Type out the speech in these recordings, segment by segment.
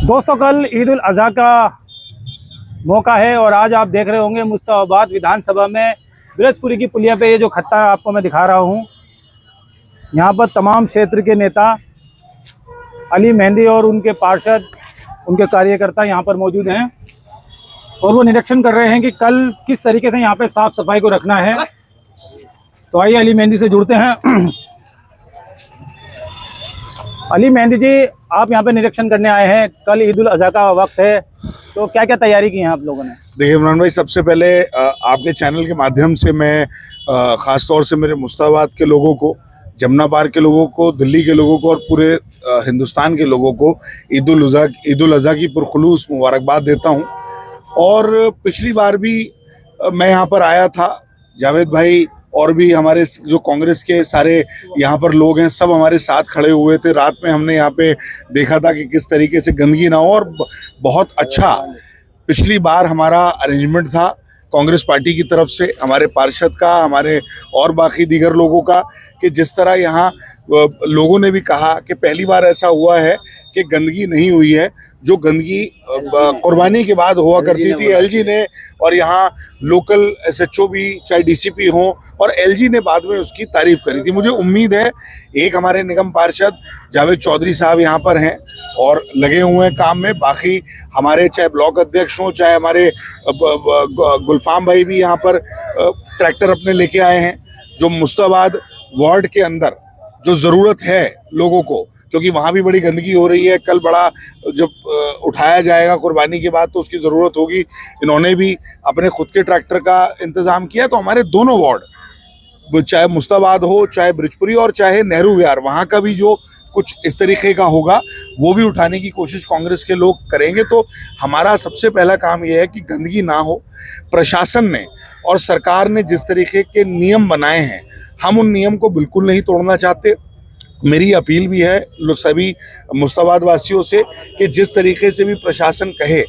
दोस्तों, कल ईद उल अज़हा का मौका है और आज आप देख रहे होंगे मुस्ताबाद विधानसभा में ब्रजपुरी की पुलिया पे ये जो खत्ता आपको मैं दिखा रहा हूँ, यहाँ पर तमाम क्षेत्र के नेता अली मेहंदी और उनके पार्षद, उनके कार्यकर्ता यहाँ पर मौजूद हैं और वो निरीक्षण कर रहे हैं कि कल किस तरीके से यहाँ पे साफ सफाई को रखना है। तो आइए अली मेहंदी से जुड़ते हैं। अली मेहंदी जी, आप यहाँ पे निरीक्षण करने आए हैं, कल ईद उल अज़हा का वक्त है, तो क्या क्या तैयारी की है आप लोगों ने? देखिए इमरान भाई, सबसे पहले आपके चैनल के माध्यम से मैं ख़ास तौर से मेरे मुस्ताबाद के लोगों को, जमुना पार के लोगों को, दिल्ली के लोगों को और पूरे हिंदुस्तान के लोगों को ईद उल अज़हा की पुरखुलूस मुबारकबाद देता हूँ। और पिछली बार भी मैं यहाँ पर आया था, जावेद भाई और भी हमारे जो कांग्रेस के सारे यहाँ पर लोग हैं, सब हमारे साथ खड़े हुए थे। रात में हमने यहाँ पे देखा था कि किस तरीके से गंदगी ना हो और बहुत अच्छा पिछली बार हमारा अरेंजमेंट था कांग्रेस पार्टी की तरफ से, हमारे पार्षद का, हमारे और बाकी दीगर लोगों का, कि जिस तरह यहाँ लोगों ने भी कहा कि पहली बार ऐसा हुआ है कि गंदगी नहीं हुई है। जो गंदगी कुर्बानी के बाद हुआ करती थी, एलजी ने और यहाँ लोकल एसएचओ भी, चाहे डीसीपी हों, और एलजी ने बाद में उसकी तारीफ करी थी। मुझे उम्मीद है एक हमारे निगम पार्षद जावेद चौधरी साहब यहाँ पर हैं और लगे हुए हैं काम में, बाकी हमारे चाहे ब्लॉक अध्यक्ष हों, चाहे हमारे गुलफाम भाई भी यहाँ पर ट्रैक्टर अपने लेके आए हैं। जो मुस्ताबाद वार्ड के अंदर जो ज़रूरत है लोगों को, क्योंकि वहाँ भी बड़ी गंदगी हो रही है, कल बड़ा जब उठाया जाएगा कुर्बानी के बाद तो उसकी ज़रूरत होगी। इन्होंने भी अपने खुद के ट्रैक्टर का इंतज़ाम किया। तो हमारे दोनों वार्ड, चाहे मुस्ताबाद हो, चाहे ब्रजपुरी और चाहे नेहरू विहार, वहाँ का भी जो कुछ इस तरीके का होगा वो भी उठाने की कोशिश कांग्रेस के लोग करेंगे। तो हमारा सबसे पहला काम ये है कि गंदगी ना हो। प्रशासन ने और सरकार ने जिस तरीके के नियम बनाए हैं, हम उन नियम को बिल्कुल नहीं तोड़ना चाहते। मेरी अपील भी है सभी मुस्ताबाद वासियों से कि जिस तरीके से भी प्रशासन कहे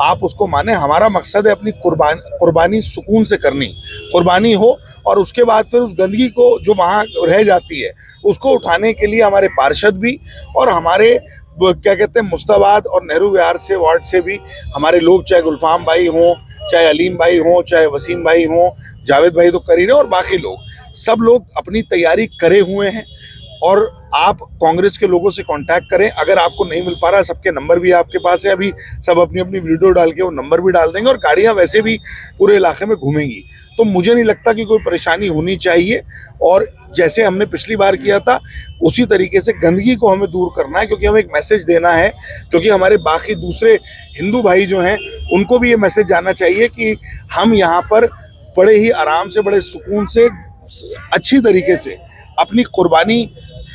आप उसको माने। हमारा मकसद है अपनी कुर्बानी सुकून से करनी, कुर्बानी हो और उसके बाद फिर उस गंदगी को जो वहाँ रह जाती है उसको उठाने के लिए हमारे पार्षद भी और हमारे क्या कहते हैं मुस्ताबाद और नेहरू विहार से वार्ड से भी हमारे लोग, चाहे गुलफाम भाई हों, चाहे अलीम भाई हों, चाहे वसीम भाई हों, जावेद भाई तो कर ही रहे, और बाकी लोग, सब लोग अपनी तैयारी करे हुए हैं। और आप कांग्रेस के लोगों से कांटेक्ट करें, अगर आपको नहीं मिल पा रहा, सबके नंबर भी आपके पास है, अभी सब अपनी अपनी वीडियो डाल के वो नंबर भी डाल देंगे और गाड़ियां वैसे भी पूरे इलाके में घूमेंगी। तो मुझे नहीं लगता कि कोई परेशानी होनी चाहिए। और जैसे हमने पिछली बार किया था उसी तरीके से गंदगी को हमें दूर करना है, क्योंकि हमें एक मैसेज देना है, क्योंकि हमारे बाकी दूसरे हिंदू भाई जो हैं उनको भी ये मैसेज जाना चाहिए कि हम यहाँ पर बड़े ही आराम से, बड़े सुकून से, अच्छी तरीके से अपनी कुर्बानी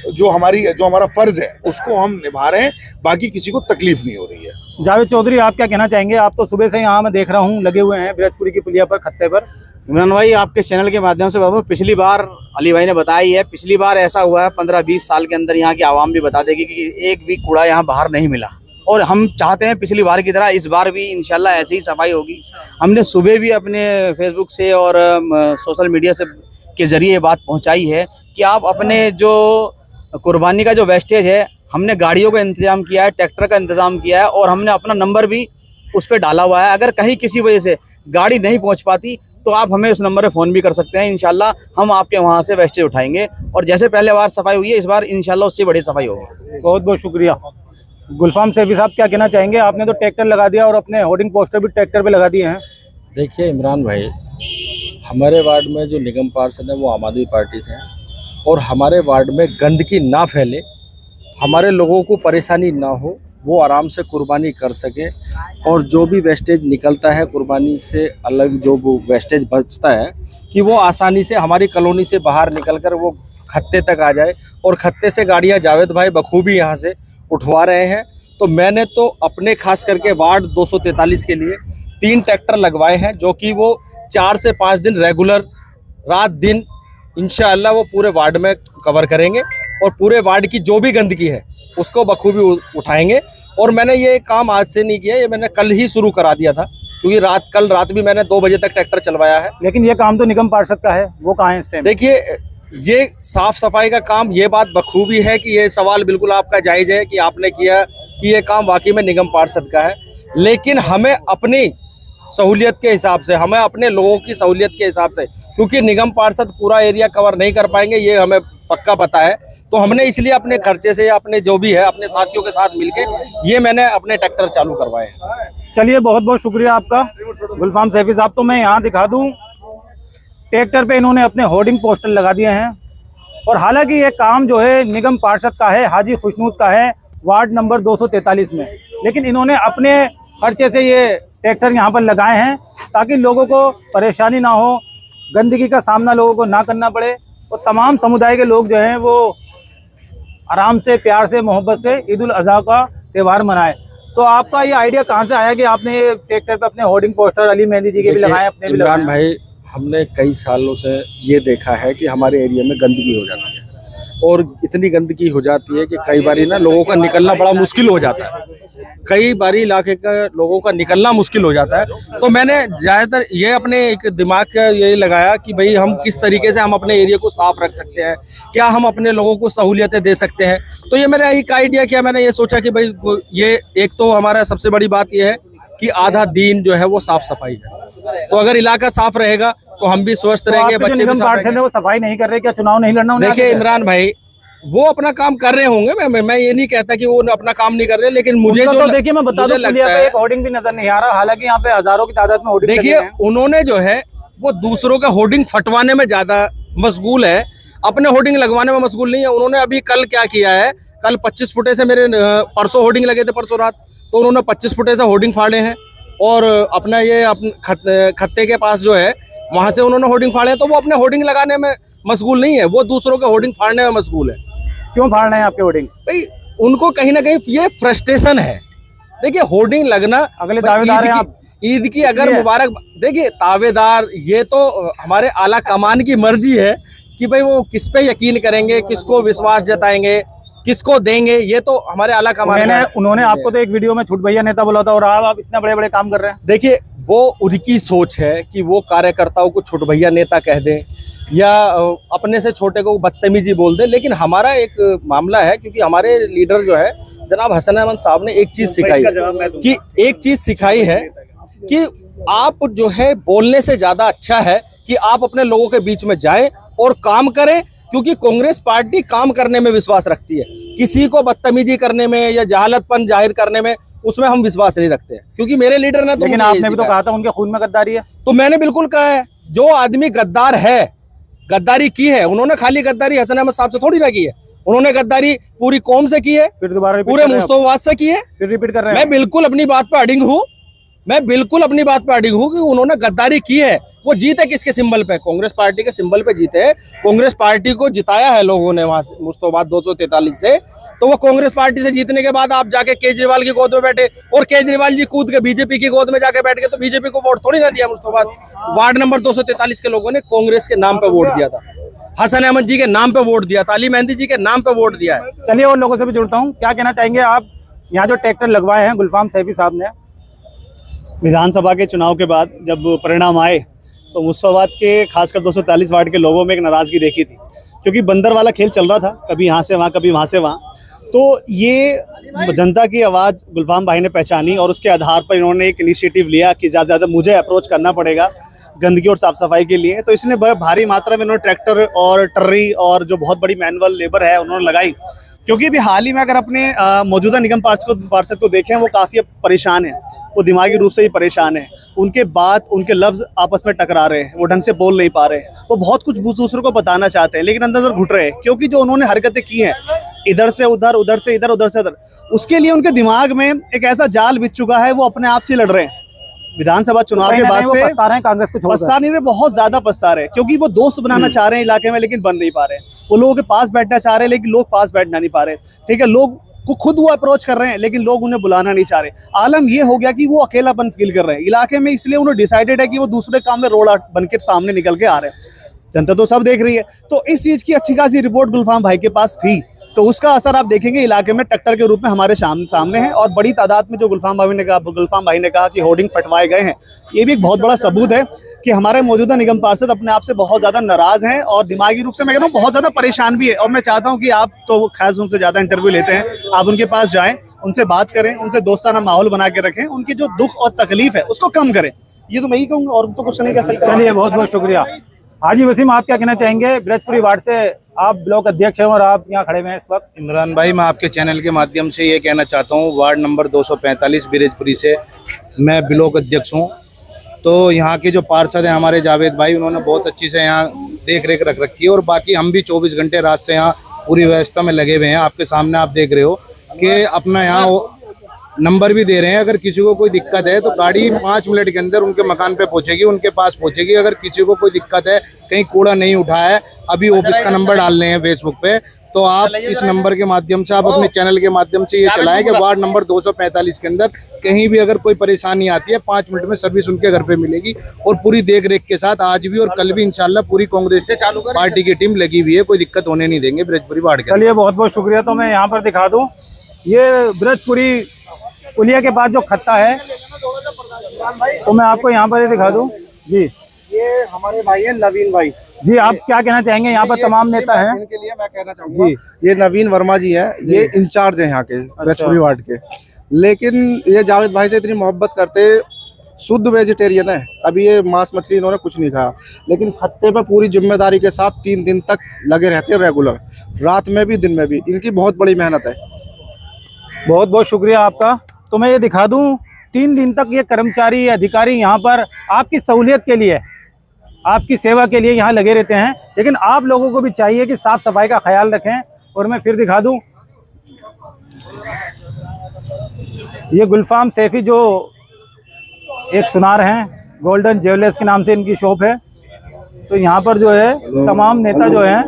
जो हमारा फर्ज है उसको हम निभा रहे हैं, बाकी किसी को तकलीफ नहीं हो रही है। जावेद चौधरी, आप क्या कहना चाहेंगे? आप तो सुबह से यहाँ मैं देख रहा हूँ लगे हुए हैं ब्रजपुरी की पुलिया पर, खत्ते पर। इमरान भाई, आपके चैनल के माध्यम से बताऊँ, पिछली बार अली भाई ने बताई है, पिछली बार ऐसा हुआ है 15-20 साल के अंदर, यहाँ की आवाम भी बता देगी कि एक भी कूड़ा यहाँ बाहर नहीं मिला। और हम चाहते हैं पिछली बार की तरह इस बार भी इंशाल्लाह ऐसी ही सफाई होगी। हमने सुबह भी अपने फेसबुक से और सोशल मीडिया से के जरिए बात पहुंचाई है कि आप अपने जो कुर्बानी का जो वेस्टेज है, हमने गाड़ियों का इंतजाम किया है, ट्रैक्टर का इंतजाम किया है और हमने अपना नंबर भी उस पर डाला हुआ है। अगर कहीं किसी वजह से गाड़ी नहीं पहुंच पाती तो आप हमें उस नंबर पे फ़ोन भी कर सकते हैं। इंशाल्लाह हम आपके वहां से वेस्टेज उठाएंगे और जैसे पहले बार सफाई हुई है, इस बार इंशाल्लाह उससे बड़ी सफाई होगी। बहुत बहुत शुक्रिया। गुलफाम सैफी साहब, क्या कहना चाहेंगे? आपने तो ट्रैक्टर लगा दिया और अपने होर्डिंग पोस्टर भी ट्रैक्टर पे लगा दिए हैं। देखिए इमरान भाई, हमारे वार्ड में जो निगम पार्षद हैं वो आम आदमी पार्टी से हैं और हमारे वार्ड में गंदगी ना फैले, हमारे लोगों को परेशानी ना हो, वो आराम से कुर्बानी कर सके और जो भी वेस्टेज निकलता है कुर्बानी से अलग जो वो वेस्टेज बचता है कि वो आसानी से हमारी कॉलोनी से बाहर निकलकर वो खत्ते तक आ जाए। और खत्ते से गाड़ियां जावेद भाई बखूबी यहाँ से उठवा रहे हैं। तो मैंने तो अपने खास करके वार्ड 243 के लिए 3 ट्रैक्टर लगवाए हैं जो कि वो 4 से 5 दिन रेगुलर रात दिन इंशाअल्लाह वो पूरे वार्ड में कवर करेंगे और पूरे वार्ड की जो भी गंदगी है उसको बखूबी उठाएंगे। और मैंने ये काम आज से नहीं किया, ये मैंने कल ही शुरू करा दिया था क्योंकि कल रात भी मैंने 2 बजे तक ट्रैक्टर चलवाया है। लेकिन ये काम तो निगम पार्षद का है, वो कहाँ है इस टाइम? देखिए ये साफ सफाई का काम, ये बात बखूबी है कि ये सवाल बिल्कुल आपका जायज़ है कि आपने किया कि ये काम वाकई में निगम पार्षद का है, लेकिन हमें अपनी सहूलियत के हिसाब से, हमें अपने लोगों की सहूलियत के हिसाब से, क्योंकि निगम पार्षद पूरा एरिया कवर नहीं कर पाएंगे ये हमें पक्का पता है, तो हमने इसलिए अपने खर्चे से या अपने जो भी है अपने साथियों के साथ मिलके ये मैंने अपने ट्रैक्टर चालू करवाए हैं। चलिए, बहुत बहुत शुक्रिया आपका गुलफाम सैफी साहब। तो मैं यहाँ दिखा दूँ, ट्रैक्टर पे इन्होंने अपने होर्डिंग पोस्टर लगा दिए हैं और हालांकि ये काम जो है निगम पार्षद का है, हाजी खुशनूद का है, वार्ड नंबर 243 में, लेकिन इन्होंने अपने खर्चे से ये ट्रैक्टर यहाँ पर लगाए हैं ताकि लोगों को परेशानी ना हो, गंदगी का सामना लोगों को ना करना पड़े और तमाम समुदाय के लोग जो हैं वो आराम से, प्यार से, मोहब्बत से ईद उल अज़हा का त्यौहार मनाएं। तो आपका ये आइडिया कहाँ से आया कि आपने ये ट्रैक्टर पे अपने होर्डिंग पोस्टर अली मेहंदी जी के भी लगाए, अपने भी लगाए? इमरान भाई, हमने कई सालों से ये देखा है कि हमारे एरिया में गंदगी हो जाती है और इतनी गंदगी हो जाती है कि कई बारी ना लोगों का निकलना बड़ा मुश्किल हो जाता है, कई बारी इलाके का लोगों का निकलना मुश्किल हो जाता है। तो मैंने ज़्यादातर ये अपने एक दिमाग का ये लगाया कि भाई हम किस तरीके से हम अपने एरिया को साफ रख सकते हैं, क्या हम अपने लोगों को सहूलियतें दे सकते हैं। तो ये मेरा एक आइडिया किया, मैंने ये सोचा कि भाई ये एक तो हमारा सबसे बड़ी बात ये है कि आधा दिन जो है वो साफ सफाई है, तो अगर इलाका साफ रहेगा तो हम भी स्वस्थ रहेंगे, बच्चे भी साफ रहेंगे। वो सफाई नहीं कर रहे, क्या चुनाव नहीं लड़ना? देखिए इमरान भाई, वो अपना काम कर रहे होंगे, मैं ये नहीं कहता कि वो अपना काम नहीं कर रहे, लेकिन मुझे जो तो देखिए मैं बता दूं, पुलिया पे एक होर्डिंग भी नजर नहीं आ रहा, हालांकि यहाँ पे हजारों की तादाद में होर्डिंग देखिए उन्होंने जो है वो दूसरों का होर्डिंग फटवाने में ज्यादा मशगूल है, अपने होर्डिंग लगवाने में मशगूल नहीं है। उन्होंने अभी कल क्या किया है, कल 25 फुटे से मेरे परसों होर्डिंग लगे थे, परसों रात, तो उन्होंने 25 फुटे से होर्डिंग फाड़े हैं और अपना ये खत्ते के पास जो है वहां से उन्होंने होर्डिंग फाड़े हैं। तो वो अपने होर्डिंग लगाने में मशगूल नहीं है, वो दूसरों के होर्डिंग फाड़ने में मशगूल है। क्यों फाड़ रहे हैं आपके होर्डिंग? भाई उनको कहीं ना कहीं ये फ्रस्ट्रेशन है। देखिए होर्डिंग लगना, अगले दावेदार हैं आप, ईद की अगर मुबारक, देखिए दावेदार ये तो हमारे आला कमान की मर्जी है कि भाई वो किस पे यकीन करेंगे, किसको विश्वास जताएंगे, किसको देंगे, ये तो हमारे आला कमान। उन्होंने आपको तो एक वीडियो में छुट भैया नेता बोला था और आप इतने बड़े बड़े काम कर रहे हैं। देखिए वो उनकी सोच है कि वो कार्यकर्ताओं को छुट भैया नेता कह दें या अपने से छोटे को बदतमीजी बोल दे, लेकिन हमारा एक मामला है क्योंकि हमारे लीडर जो है जनाब हसन अहमद साहब ने एक चीज सिखाई कि कि आप जो है बोलने से ज्यादा अच्छा है कि आप अपने लोगों के बीच में जाएं और काम करें, क्योंकि कांग्रेस पार्टी काम करने में विश्वास रखती है, किसी को बदतमीजी करने में या जहालतपन जाहिर करने में उसमें हम विश्वास नहीं रखते हैं। क्योंकि मेरे लीडर ने तो, लेकिन आपने भी तो कहा था उनके खून में गद्दारी है। तो मैंने बिल्कुल कहा है, जो आदमी गद्दार है, गद्दारी की है, उन्होंने खाली गद्दारी हसन अहमद साहब से थोड़ी ना की है, उन्होंने गद्दारी पूरी कौम से की है, फिर दोबारा पूरे मुस्तफाबाद से की है। फिर रिपीट कर रहे हैं। मैं बिल्कुल अपनी बात पे अडिग हूँ, कि उन्होंने गद्दारी की है। वो जीते किसके सिंबल पे? कांग्रेस पार्टी के सिंबल पे जीते हैं। कांग्रेस पार्टी को जिताया है लोगों ने वहां से मुस्तफाबाद 243 से। तो वो कांग्रेस पार्टी से जीतने के बाद आप जाके केजरीवाल की गोद में बैठे और केजरीवाल जी कूद के बीजेपी की गोद में जाके बैठ गए, तो बीजेपी को वोट थोड़ी ना दिया। मुस्तफाबाद वार्ड नंबर 243 के लोगों ने कांग्रेस के नाम पे वोट दिया था, हसन अहमद जी के नाम पे वोट दिया था, अली मेहंदी जी के नाम पे वोट दिया है। चलिए और लोगों से भी जुड़ता हूँ, क्या कहना चाहेंगे आप? यहाँ जो ट्रैक्टर लगवाए हैं गुलफाम सैफी साहब ने, विधानसभा के चुनाव के बाद जब परिणाम आए तो मुस्तफाबाद के खासकर 243 वार्ड के लोगों में एक नाराज़गी देखी थी, क्योंकि बंदर वाला खेल चल रहा था, कभी यहाँ से वहाँ, कभी वहाँ से वहाँ। तो ये जनता की आवाज़ गुलफाम भाई ने पहचानी और उसके आधार पर इन्होंने एक इनिशिएटिव लिया कि ज़्यादा से ज़्यादा मुझे अप्रोच करना पड़ेगा गंदगी और साफ़ सफाई के लिए। तो इसलिए भारी मात्रा में इन्होंने ट्रैक्टर और टर्री और जो बहुत बड़ी मैनुअल लेबर है उन्होंने लगाई क्योंकि अभी हाल ही में अगर अपने मौजूदा निगम पार्षद को देखें, वो काफ़ी अब परेशान है, वो दिमागी रूप से ही परेशान है। उनके बात, उनके लफ्ज़ आपस में टकरा रहे हैं, वो ढंग से बोल नहीं पा रहे हैं। वो बहुत कुछ दूसरों को बताना चाहते हैं लेकिन अंदर अंदर घुट रहे हैं, क्योंकि जो उन्होंने हरकतें की हैं, इधर से उधर, उधर से इधर, उधर से उधर, उसके लिए उनके दिमाग में एक ऐसा जाल बिछ चुका है, वो अपने आप से लड़ रहे हैं। विधानसभा चुनाव के बाद से पछता रहे हैं कांग्रेस को छोड़कर। पछता नहीं रहे, बहुत ज्यादा पछता रहे, क्योंकि वो दोस्त बनाना चाह रहे हैं इलाके में लेकिन बन नहीं पा रहे। वो लोगों के पास बैठना चाह रहे हैं लेकिन लोग पास बैठना नहीं पा रहे। ठीक है, लोग को खुद वो अप्रोच कर रहे हैं लेकिन लोग उन्हें बुलाना नहीं चाह रहे। आलम ये हो गया कि वो अकेलापन फील कर रहे हैं इलाके में, इसलिए उन्होंने डिसाइडेड है कि वो दूसरे काम में रोड बन के सामने निकल के आ रहे हैं। जनता तो सब देख रही है। तो इस चीज की अच्छी खासी रिपोर्ट गुलफाम भाई के पास थी, तो उसका असर आप देखेंगे इलाके में ट्रैक्टर के रूप में हमारे सामने है। और बड़ी तादाद में जो गुलफाम भाई ने कहा कि होर्डिंग फटवाए गए हैं, ये भी एक बहुत बड़ा सबूत है कि हमारे मौजूदा निगम पार्षद अपने आप से बहुत ज़्यादा नाराज़ हैं और दिमागी रूप से मैं कह रहा हूँ बहुत ज़्यादा परेशान भी है। और मैं चाहता हूँ कि आप तो खैर उनसे ज़्यादा इंटरव्यू लेते हैं, आप उनके पास जाएँ, उनसे बात करें, उनसे दोस्ताना माहौल बना के रखें, उनकी जो दुख और तकलीफ है उसको कम करें। ये तो मैं ही कहूँगा, और तो कुछ नहीं कह सकता। चलिए, बहुत बहुत शुक्रिया। हाजी वसीम, आप क्या कहना चाहेंगे? ब्रजपुरी वार्ड से आप ब्लॉक अध्यक्ष हैं और आप यहाँ खड़े हुए हैं इस वक्त। इमरान भाई, मैं आपके चैनल के माध्यम से ये कहना चाहता हूँ, वार्ड नंबर 245 ब्रजपुरी से मैं ब्लॉक अध्यक्ष हूँ। तो यहाँ के जो पार्षद हैं हमारे जावेद भाई, उन्होंने बहुत अच्छी से यहाँ देख रेख रख रखी है और बाकी हम भी 24 घंटे रात से यहाँ पूरी व्यवस्था में लगे हुए हैं। आपके सामने आप देख रहे हो कि अपना यहाँ नंबर भी दे रहे हैं। अगर किसी को कोई दिक्कत है तो गाड़ी 5 मिनट के अंदर उनके मकान पे पहुंचेगी, उनके पास पहुंचेगी। अगर किसी को कोई दिक्कत है, कहीं कूड़ा नहीं उठाया है, अभी ऑफिस का नंबर डाल रहे हैं फेसबुक पे, तो आप इस नंबर के माध्यम से, आप अपने चैनल के माध्यम से ये चलाएं कि वार्ड नंबर 245 के अंदर कहीं भी अगर कोई परेशानी आती है, 5 मिनट में सर्विस उनके घर पे मिलेगी और पूरी देख रेख के साथ। आज भी और कल भी इंशाल्लाह पूरी कांग्रेस पार्टी की टीम लगी हुई है, कोई दिक्कत होने नहीं देंगे ब्रजपुरी वार्ड के। चलिए, बहुत बहुत शुक्रिया। तो मैं यहाँ पर दिखा दूँ, ये ब्रजपुरी पुलिया के पास जो खत्ता है, तो मैं आपको यहाँ पर दिखा दूं जी। ये हमारे भाई हैं नवीन भाई जी, आप क्या कहना चाहेंगे? यहाँ पर तमाम नेता हैं। इनके लिए मैं कहना चाहूँगा जी, ये नवीन वर्मा जी है, ये इंचार्ज है यहाँ के ब्रजपुरी वार्ड के। लेकिन ये जावेद भाई से इतनी मोहब्बत करते, शुद्ध वेजिटेरियन है, अभी ये मांस मछली इन्होंने कुछ नहीं खाया, लेकिन खत्ते पे पूरी जिम्मेदारी के साथ 3 दिन तक लगे रहते हैं रेगुलर, रात में भी दिन में भी। इनकी बहुत बड़ी मेहनत है। बहुत बहुत शुक्रिया आपका। तो मैं ये दिखा दूं, 3 दिन तक ये कर्मचारी अधिकारी यहाँ पर आपकी सहूलियत के लिए, आपकी सेवा के लिए यहाँ लगे रहते हैं। लेकिन आप लोगों को भी चाहिए कि साफ सफाई का ख्याल रखें। और मैं फिर दिखा दूं, ये गुलफाम सैफी जो एक सुनार हैं, गोल्डन ज्वेलर्स के नाम से इनकी शॉप है। तो यहाँ पर जो है तमाम नेता जो हैं,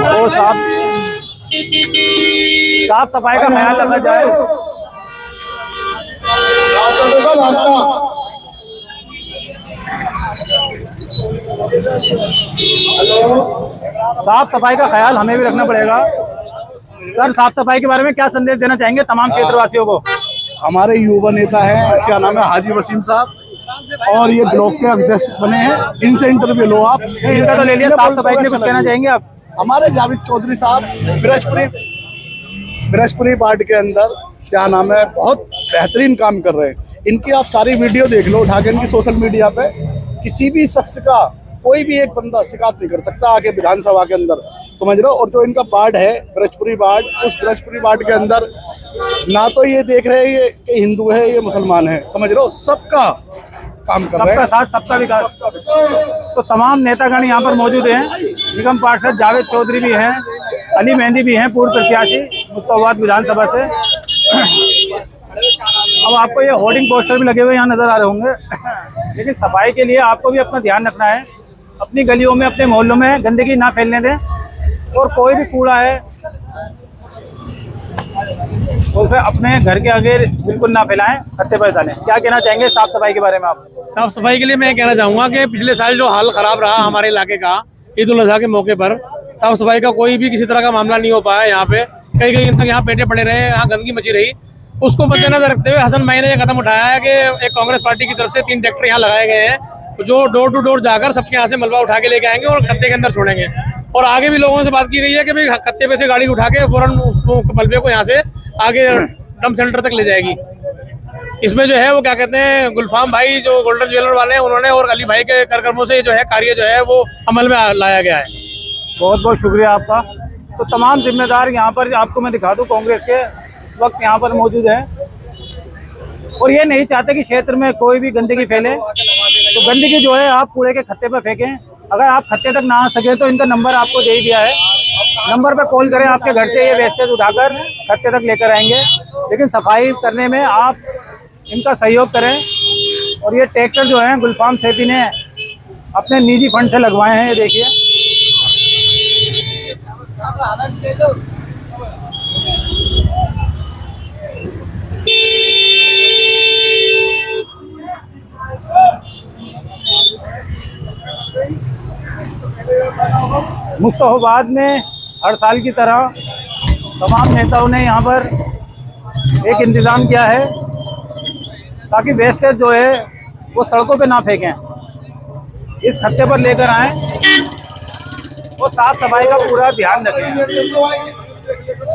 वो साफ सफाई का ख्याल रखा जाए। साफ सफाई का ख्याल हमें भी रखना पड़ेगा। सर, साफ सफाई के बारे में क्या संदेश देना चाहेंगे तमाम क्षेत्रवासियों को? हमारे युवा नेता है, क्या नाम है, हाजी वसीम साहब, और ये ब्लॉक के अध्यक्ष बने हैं, इनसे इंटरव्यू लो आप। इनका तो ले लिया। साफ सफाई के लिए कुछ कहना चाहेंगे आप? हमारे जावेद चौधरी साहब ब्रजपुरी वार्ड के अंदर क्या नाम है, बहुत बेहतरीन काम कर रहे हैं। इनकी आप सारी वीडियो देख लो उठा के, इनकी सोशल मीडिया पे किसी भी शख्स का, कोई भी एक बंदा शिकायत नहीं कर सकता आके विधानसभा के अंदर, समझ रहे हो। और जो इनका वार्ड है ब्रजपुरी वार्ड, उस ब्रजपुरी वार्ड के अंदर ना तो ये देख रहे हैं कि हिंदू है ये मुसलमान है, समझ रहे हो, सबका काम कर रहे हैं, सबका साथ सबका विकास। तो तमाम नेतागण यहाँ पर मौजूद हैं। निगम पार्षद जावेद चौधरी भी हैं, अली मेहंदी भी हैं, पूर्व प्रत्याशी मुस्ताबाद विधानसभा से। अब आपको ये होर्डिंग पोस्टर भी लगे हुए यहाँ नजर आ रहे होंगे। लेकिन सफाई के लिए आपको भी अपना ध्यान रखना है। अपनी गलियों में, अपने मोहल्लों में गंदगी ना फैलने दें, और कोई भी कूड़ा है उसे अपने घर के आगे बिल्कुल ना फैलाएं, खत्ते पर डालें। क्या कहना चाहेंगे साफ सफाई के बारे में आप? साफ सफाई के लिए मैं कहना चाहूँगा कि पिछले साल जो हाल खराब रहा हमारे इलाके का, ईद उल अजहा के मौके पर साफ सफाई का कोई भी किसी तरह का मामला नहीं हो पाया। यहाँ पे कई तक यहाँ पेटे पड़े रहे, यहाँ गंदगी मची रही। उसको मद्देनजर रखते हुए हसन भाई ने यह कदम उठाया है कि एक कांग्रेस पार्टी की तरफ से 3 ट्रैक्टर यहाँ लगाए गए हैं, जो डोर टू डोर जाकर सबके यहाँ से मलबा उठा के लेके आएंगे और खत्ते के अंदर छोड़ेंगे। और आगे भी लोगों से बात की गई है कि भाई खत्ते पे से गाड़ी उठा के फौरन उसको मलबे को यहाँ से आगे डंप सेंटर तक ले जाएगी। इसमें जो है वो क्या कहते हैं, गुलफाम भाई जो गोल्डन ज्वेलर वाले हैं उन्होंने और अली भाई के करकर्मों से जो है कार्य जो है वो अमल में लाया गया है। बहुत बहुत शुक्रिया आपका। तो तमाम जिम्मेदार यहाँ पर आपको मैं दिखा दूँ कांग्रेस के इस वक्त यहाँ पर मौजूद हैं और ये नहीं चाहते कि क्षेत्र में कोई भी गंदगी फैले। तो गंदगी जो है आप कूड़े के खत्ते पर फेंकें। अगर आप खत्ते तक ना आ सके तो इनका नंबर आपको दे ही दिया है, नंबर पे कॉल करें, आपके घर से ये वेस्टेज उठाकर खत्ते तक लेकर आएंगे। लेकिन सफाई करने में आप इनका सहयोग करें। और ये ट्रैक्टर जो है गुलफाम सेठी ने अपने निजी फंड से लगवाए हैं, ये देखिए। मुस्तफाबाद में हर साल की तरह तमाम नेताओं ने यहाँ पर एक इंतज़ाम किया है ताकि वेस्टेज जो है वो सड़कों पे ना फेंकें, इस खत्ते पर लेकर आएं और साफ सफाई का पूरा ध्यान रखें।